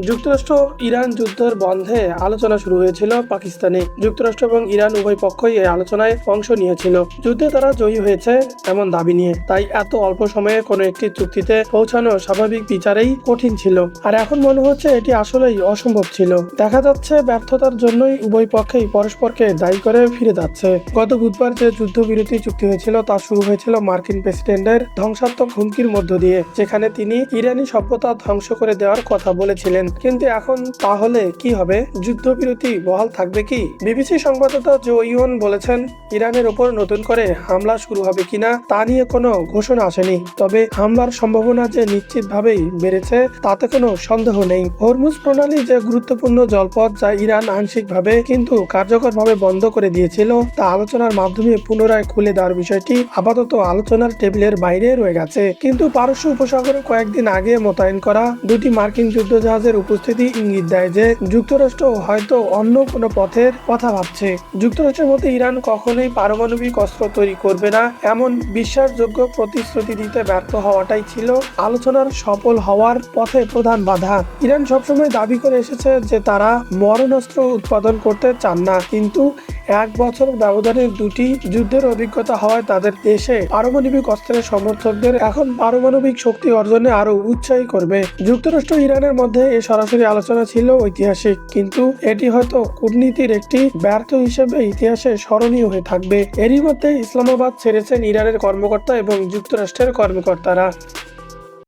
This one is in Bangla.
যুক্তরাষ্ট্র ইরান যুদ্ধের বন্ধে আলোচনা শুরু হয়েছিল পাকিস্তানে। যুক্তরাষ্ট্র এবং ইরান উভয় পক্ষই এই আলোচনায় অংশ নিয়েছিল, যুদ্ধে তারা জয়ী হয়েছে এমন দাবি নিয়ে। তাই এত অল্প সময়ে কোনো একটি চুক্তিতে পৌঁছানো স্বাভাবিক বিচারেই কঠিন ছিল, আর এখন মনে হচ্ছে এটি আসলেই অসম্ভব ছিল। দেখা যাচ্ছে ব্যর্থতার জন্যই উভয় পক্ষেই পরস্পরকে দায়ী করে ফিরে যাচ্ছে। গত বুধবার যে যুদ্ধবিরতি চুক্তি হয়েছিল তা শুরু হয়েছিল মার্কিন প্রেসিডেন্টের ধ্বংসাত্মক হুমকির মধ্য দিয়ে, যেখানে তিনি ইরানি সভ্যতা ধ্বংস করে দেওয়ার কথা বলেছিলেন। কিন্তু এখন তাহলে কি হবে? যুদ্ধবিরতি বহাল থাকবে কি? বিবিসি সংবাদদাতা জো ইয়ন বলেছেন, ইরানের ওপর নতুন করে হামলা শুরু হবে কিনা তা নিয়ে কোনো ঘোষণা আসেনি, তবে হামলার সম্ভাবনা যে নিশ্চিতভাবেই বেড়েছে তাতে কোনো সন্দেহ নেই। হরমুজ প্রণালী যে গুরুত্বপূর্ণ জলপথ যা ইরান আংশিকভাবে কিন্তু কার্যকরভাবে বন্ধ করে দিয়েছিল, তা আলোচনার মাধ্যমে পুনরায় খুলে দেওয়ার বিষয়টি আপাতত আলোচনার টেবিলের বাইরে রয়ে গেছে। কিন্তু পারস্য উপসাগরে কয়েকদিন আগে মোতায়েন করা দুটি মার্কিন যুদ্ধজাহাজের উপস্থিতি ইঙ্গিত দেয় যে যুক্তরাষ্ট্র হয়তো অন্য কোনো পথের কথা ভাবছে। যুক্তরাষ্ট্রের মধ্যে ইরান কখনোই পারমাণবিক অস্ত্র তৈরি করবে না এমন বিশ্বাসযোগ্য প্রতিশ্রুতি দিতে ব্যর্থ হওয়াটাই ছিল আলোচনার সফল হওয়ার পথে প্রধান বাধা। ইরান সবসময় দাবি করে এসেছে যে তারা মরণাস্ত্র উৎপাদন করতে চান না, কিন্তু 1 বছরের ব্যবধানে দুটি যুদ্ধের অভিজ্ঞতা হওয়ায় তাদের দেশে পারমাণবিক অস্ত্রের সমর্থকদের এখন পারমাণবিক শক্তি অর্জনে আরো উৎসাহী করবে। যুক্তরাষ্ট্র ইরানের মধ্যে এই সরাসরি আলোচনা ছিল ঐতিহাসিক, কিন্তু এটি হয়তো কূটনীতির একটি ব্যর্থ হিসেবে ইতিহাসে স্মরণীয় হয়ে থাকবে। এরই মধ্যে ইসলামাবাদ ছেড়েছেন ইরানের কর্মকর্তা এবং যুক্তরাষ্ট্রের কর্মকর্তারা।